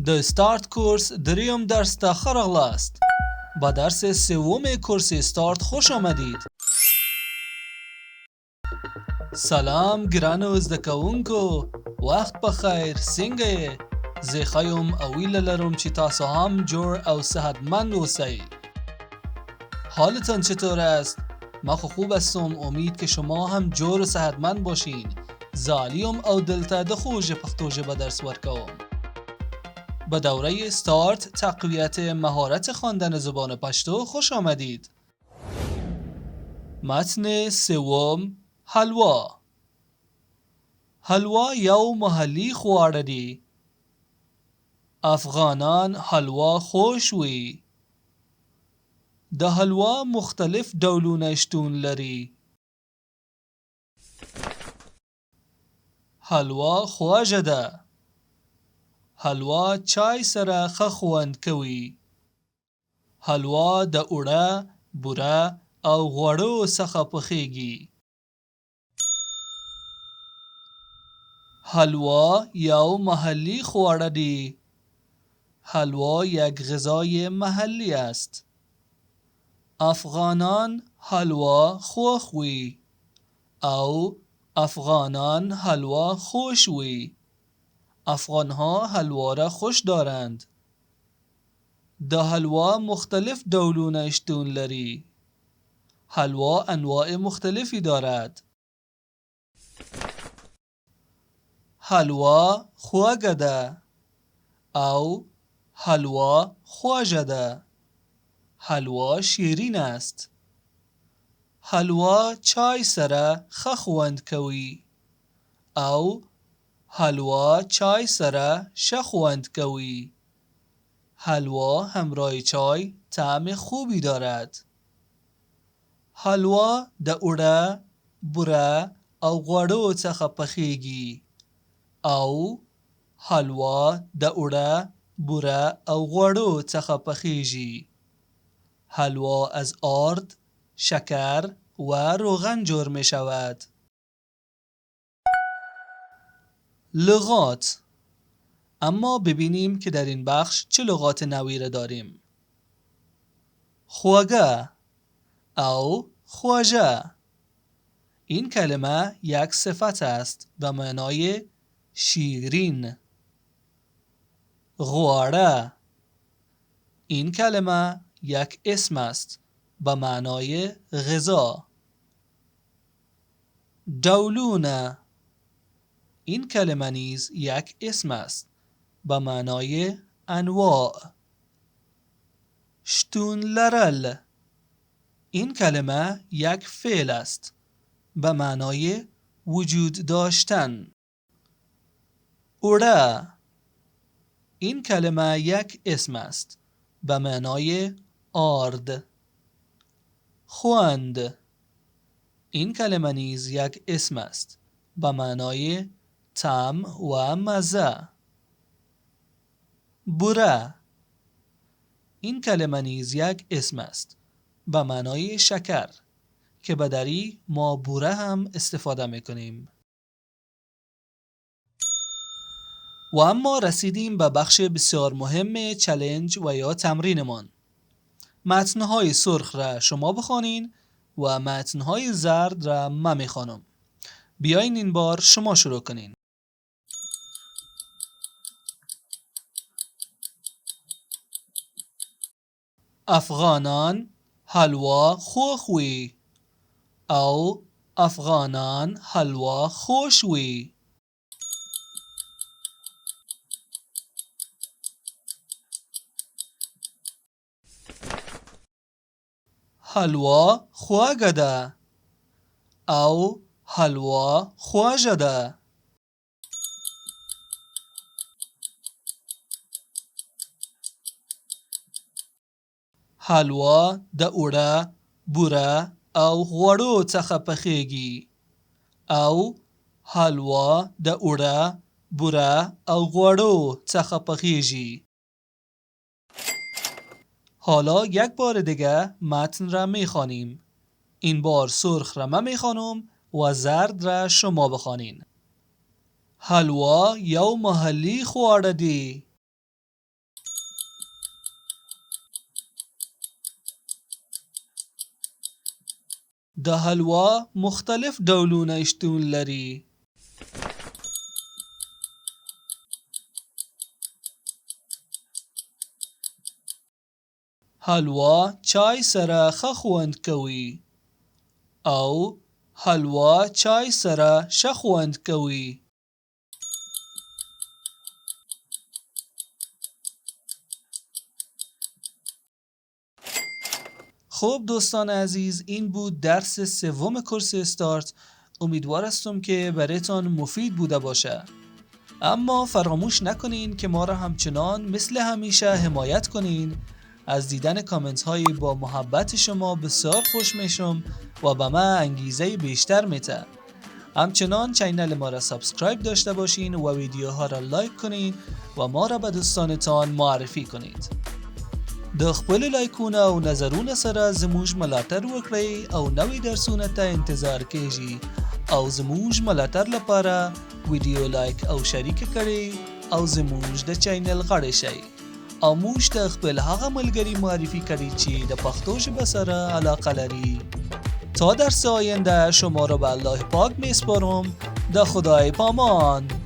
د ستارت کورس دریم درس ته ښه راغلاست. با درس سوم کورس ستارت خوش آمدید. سلام ګرانو زده کوونکو، وخت بخیر، څنګه یې؟ زه ښه یم او هیله لرم چې تاسو هم جوړ او صحتمند اوسئ. حالتان چطور است؟ من خوب هستم، امید که شما هم جور و صحتمند باشین. زه عالیم او دلته د خوږ پښتو ژبه درس ورکوم. به دوره ستارت تقویت مهارت خواندن زبان پشتو خوش آمدید. متن سوم، حلوا. حلوا یو محلی خواړه دی. افغانان حلوا خوښ وي. د حلوا مختلف ډولونه شتون لري. حلوا خواږه ده. حلوا چای سره ښه خوند کوي. حلوا د اوړه، بوره او غوړو څخه پخیږي. حلوا یو محلی خواړه دی. حلوا یک غذای محلی است. افغانان حلوا خوښ وي او افغانان حلوا خوش وي. افغانها حلوا را خوش دارند. د حلوا مختلف ډولونه شتون لري. حلوا انواع مختلفی دارد. حلوا خوږه ده او حلوا خواږه ده. حلوا شیرین است. حلوا چای سره ښه خوند کوي او حلوا چای سره ښه خوند کوي. حلوا همراه چای طعم خوبی دارد. حلوا د اوړه، بوره او غوړو څخه پخیږي او حلوا د اوړه، بوره او غوړو څخه پخیږي. حلوا از آرد، شکر و روغن جور می شود. لغات. اما ببینیم که در این بخش چه لغات نوعی را داریم. خواږه او خواجه. این کلمه یک صفت است به معنای شیرین. غواره. این کلمه یک اسم است به معنای غذا. ډولونه. این کلمه نیز یک اسم است به معنای انواع. شتون لرل. این کلمه یک فعل است به معنای وجود داشتن. اوړه. این کلمه یک اسم است به معنای آرد. خوند. این کلمه نیز یک اسم است به معنای طعم و مزه. بوره. این کلمه نیز یک اسم است به معنای شکر که به دری ما بوره هم استفاده میکنیم. و اما رسیدیم به بخش بسیار مهم چالش و یا تمرینمان. متنهای سرخ را شما بخوانین و متنهای زرد را من میخوانم. بیاین این بار شما شروع کنین. افغانان حلوا خوښ وي او افغانان حلوا خوش وي. حلوا خواږه ده او حلوا خواږه ده. حلوا د اوړه، بوره او غوړو څخه پخیږي او حلوا د اوړه، بوره او غوړو څخه پخیږي. حالا یک بار دیگه متن را میخوانیم. این بار سرخ را من میخوانم و زرد را شما بخوانین. حلوا یو محلی خواړه دی. د حلوا مختلف ډولونه شتون لري. حلوا چای سره ښه خوند کوي او حلوا چای سره ښه خوند کوي. خب دوستان عزیز، این بود درس سوم کورس استارت. امیدوار هستم که برایتان مفید بوده باشه. اما فراموش نکنین که ما را همچنان مثل همیشه حمایت کنین. از دیدن کامنت های با محبت شما بسیار خوش میشم و به من انگیزه بیشتر میده. همچنان چینل ما را سابسکرایب داشته باشین و ویدیوها را لایک کنین و ما را به دوستانتان معرفی کنید. د خپل لایکونه او نظرونه سره زموږ ملاتړ وکړئ او نوې درسونه ته انتظار کیږي او زموږ ملاتړ لپاره ویډیو لایک او شریک کړئ او زموږ د چینل غړي شئ او موږ ته خپل هغه ملګری معرفی کړئ چې د پښتو ژبه سره علاقه لري. تا درس آینده شما را به الله پاک میسپارم. د خدای پامان.